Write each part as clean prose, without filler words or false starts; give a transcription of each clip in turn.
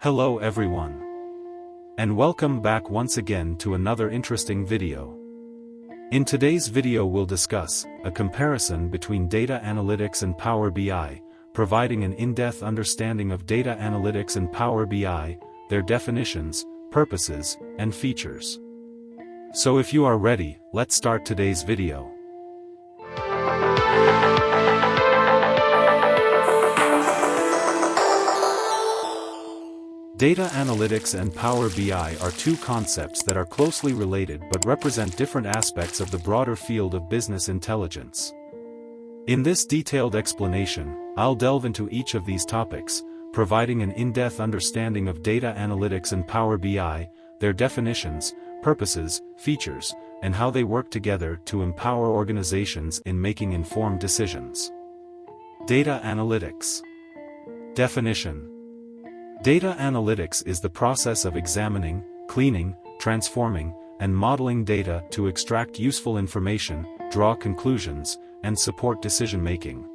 Hello everyone. And welcome back once again to another interesting video. In today's video we'll discuss a comparison between data analytics and Power BI, providing an in-depth understanding of data analytics and Power BI, their definitions, purposes, and features. So if you are ready, let's start today's video. Data analytics and Power BI are two concepts that are closely related but represent different aspects of the broader field of business intelligence. In this detailed explanation, I'll delve into each of these topics, providing an in-depth understanding of data analytics and Power BI, their definitions, purposes, features, and how they work together to empower organizations in making informed decisions. Data analytics. Definition. Data analytics is the process of examining, cleaning, transforming, and modeling data to extract useful information, draw conclusions, and support decision-making.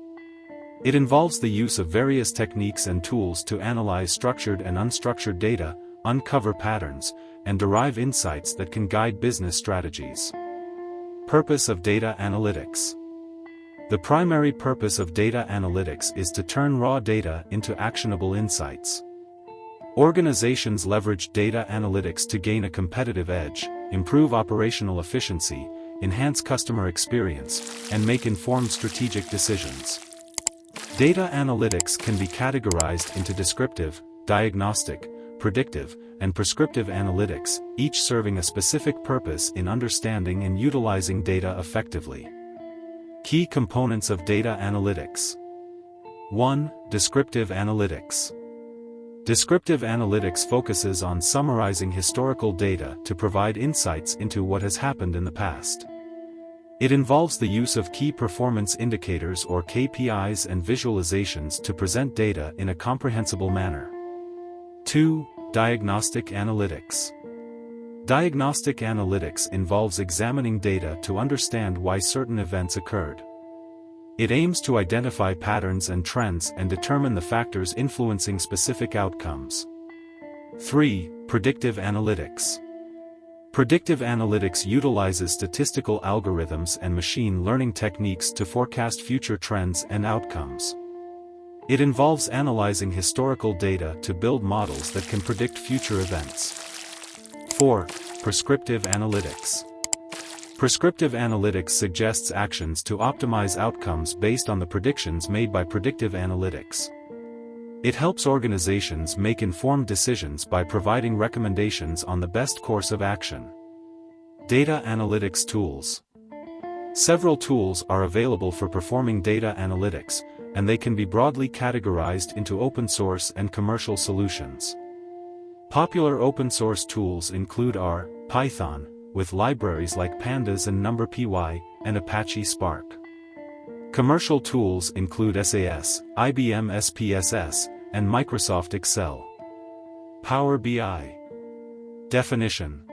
It involves the use of various techniques and tools to analyze structured and unstructured data, uncover patterns, and derive insights that can guide business strategies. Purpose of data analytics. The primary purpose of data analytics is to turn raw data into actionable insights. Organizations leverage data analytics to gain a competitive edge, improve operational efficiency, enhance customer experience, and make informed strategic decisions. Data analytics can be categorized into descriptive, diagnostic, predictive, and prescriptive analytics, each serving a specific purpose in understanding and utilizing data effectively. Key components of data analytics. 1. Descriptive analytics. Descriptive analytics focuses on summarizing historical data to provide insights into what has happened in the past. It involves the use of key performance indicators or KPIs and visualizations to present data in a comprehensible manner. 2. Diagnostic analytics. Diagnostic analytics involves examining data to understand why certain events occurred. It aims to identify patterns and trends and determine the factors influencing specific outcomes. 3. Predictive analytics. Predictive analytics utilizes statistical algorithms and machine learning techniques to forecast future trends and outcomes. It involves analyzing historical data to build models that can predict future events. 4. Prescriptive analytics. Prescriptive analytics suggests actions to optimize outcomes based on the predictions made by predictive analytics. It helps organizations make informed decisions by providing recommendations on the best course of action. Data analytics tools. Several tools are available for performing data analytics, and they can be broadly categorized into open source and commercial solutions. Popular open source tools include R, Python, with libraries like Pandas and NumPy, and Apache Spark. Commercial tools include SAS, IBM SPSS, and Microsoft Excel. Power BI. Definition.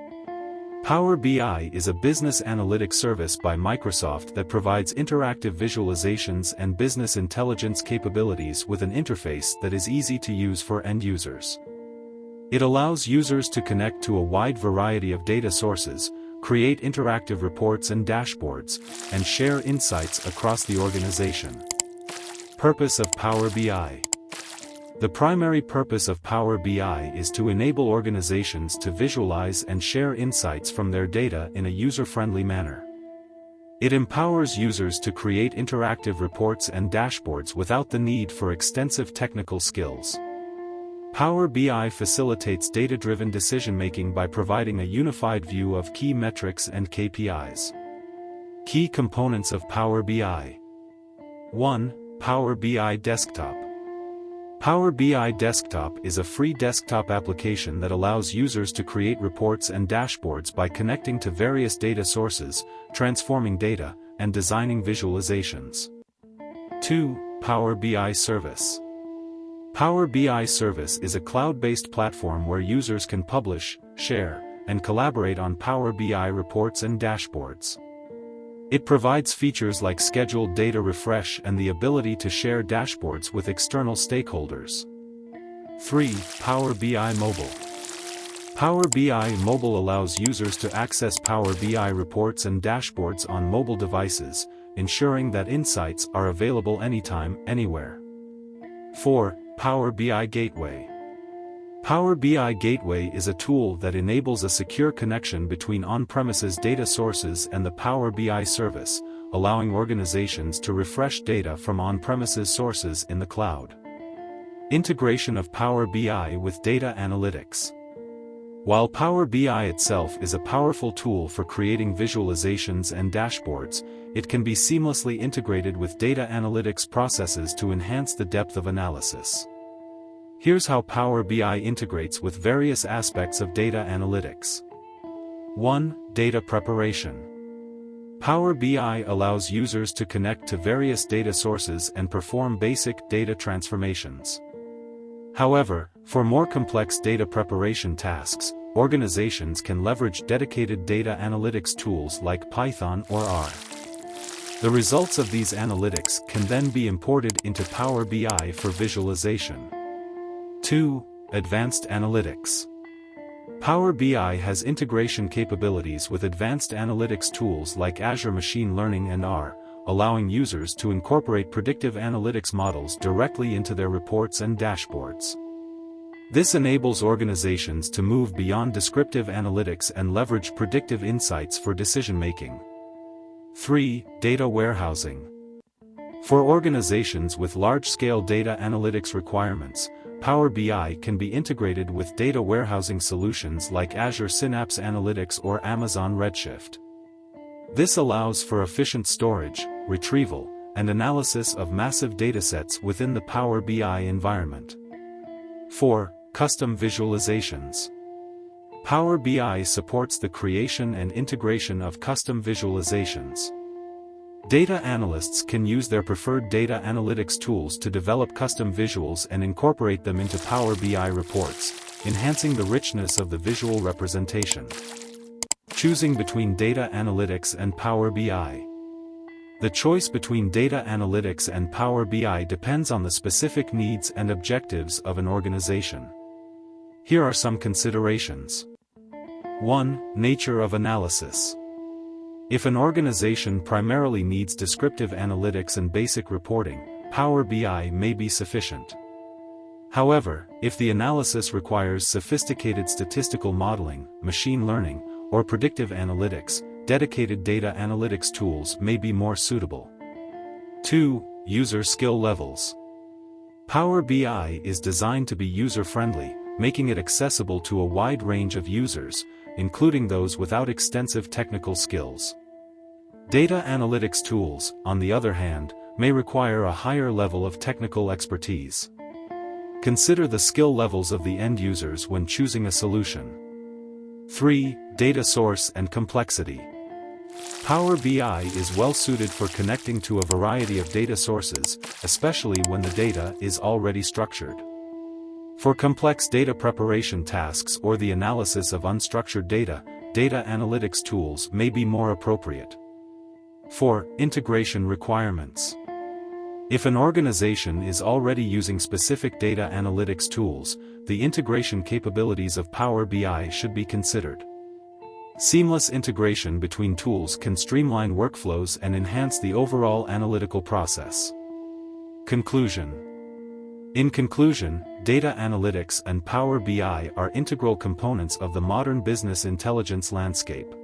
Power BI is a business analytics service by Microsoft that provides interactive visualizations and business intelligence capabilities with an interface that is easy to use for end users. It allows users to connect to a wide variety of data sources, create interactive reports and dashboards, and share insights across the organization. Purpose of Power BI. The primary purpose of Power BI is to enable organizations to visualize and share insights from their data in a user-friendly manner. It empowers users to create interactive reports and dashboards without the need for extensive technical skills. Power BI facilitates data-driven decision-making by providing a unified view of key metrics and KPIs. Key components of Power BI. 1. Power BI Desktop. Power BI Desktop is a free desktop application that allows users to create reports and dashboards by connecting to various data sources, transforming data, and designing visualizations. 2. Power BI Service. Power BI Service is a cloud-based platform where users can publish, share, and collaborate on Power BI reports and dashboards. It provides features like scheduled data refresh and the ability to share dashboards with external stakeholders. 3. Power BI Mobile. Power BI Mobile allows users to access Power BI reports and dashboards on mobile devices, ensuring that insights are available anytime, anywhere. 4. Power BI Gateway. Power BI Gateway is a tool that enables a secure connection between on-premises data sources and the Power BI service, allowing organizations to refresh data from on-premises sources in the cloud. Integration of Power BI with data analytics. While Power BI itself is a powerful tool for creating visualizations and dashboards, it can be seamlessly integrated with data analytics processes to enhance the depth of analysis. Here's how Power BI integrates with various aspects of data analytics. 1. Data preparation. Power BI allows users to connect to various data sources and perform basic data transformations. However, for more complex data preparation tasks, organizations can leverage dedicated data analytics tools like Python or R. The results of these analytics can then be imported into Power BI for visualization. 2. Advanced Analytics. Power BI has integration capabilities with advanced analytics tools like Azure Machine Learning and R, allowing users to incorporate predictive analytics models directly into their reports and dashboards. This enables organizations to move beyond descriptive analytics and leverage predictive insights for decision-making. 3. Data warehousing. For organizations with large-scale data analytics requirements, Power BI can be integrated with data warehousing solutions like Azure Synapse Analytics or Amazon Redshift. This allows for efficient storage, retrieval, and analysis of massive datasets within the Power BI environment. 4. Custom visualizations. Power BI supports the creation and integration of custom visualizations. Data analysts can use their preferred data analytics tools to develop custom visuals and incorporate them into Power BI reports, enhancing the richness of the visual representation. Choosing between data analytics and Power BI. The choice between data analytics and Power BI depends on the specific needs and objectives of an organization. Here are some considerations. 1. Nature of analysis. If an organization primarily needs descriptive analytics and basic reporting, Power BI may be sufficient. However, if the analysis requires sophisticated statistical modeling, machine learning, or predictive analytics, dedicated data analytics tools may be more suitable. 2. User skill levels. Power BI is designed to be user-friendly, making it accessible to a wide range of users, including those without extensive technical skills. Data analytics tools, on the other hand, may require a higher level of technical expertise. Consider the skill levels of the end users when choosing a solution. 3. Data source and complexity. Power BI is well suited for connecting to a variety of data sources, especially when the data is already structured. For complex data preparation tasks or the analysis of unstructured data, data analytics tools may be more appropriate. 4. Integration requirements. If an organization is already using specific data analytics tools, the integration capabilities of Power BI should be considered. Seamless integration between tools can streamline workflows and enhance the overall analytical process. Conclusion. In conclusion, data analytics and Power BI are integral components of the modern business intelligence landscape.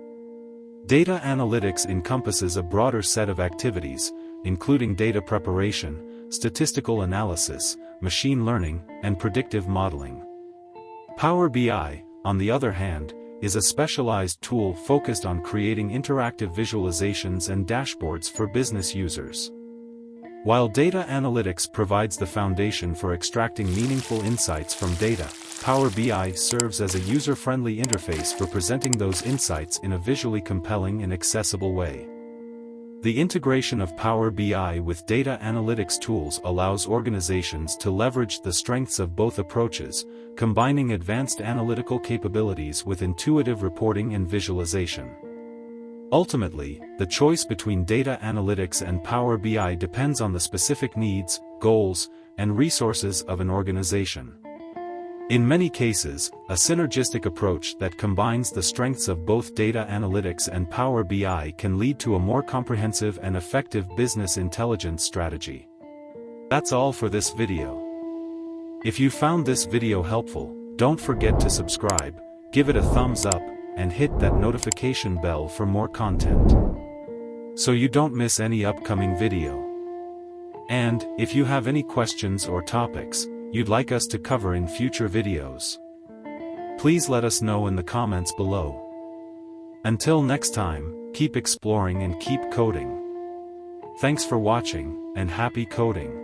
Data analytics encompasses a broader set of activities, including data preparation, statistical analysis, machine learning, and predictive modeling. Power BI, on the other hand, is a specialized tool focused on creating interactive visualizations and dashboards for business users. While data analytics provides the foundation for extracting meaningful insights from data, Power BI serves as a user-friendly interface for presenting those insights in a visually compelling and accessible way. The integration of Power BI with data analytics tools allows organizations to leverage the strengths of both approaches, combining advanced analytical capabilities with intuitive reporting and visualization. Ultimately, the choice between data analytics and Power BI depends on the specific needs, goals, and resources of an organization. In many cases, a synergistic approach that combines the strengths of both data analytics and Power BI can lead to a more comprehensive and effective business intelligence strategy. That's all for this video. If you found this video helpful, don't forget to subscribe, give it a thumbs up, and hit that notification bell for more content, so you don't miss any upcoming video. And, if you have any questions or topics you'd like us to cover in future videos, please let us know in the comments below. Until next time, keep exploring and keep coding. Thanks for watching, and happy coding.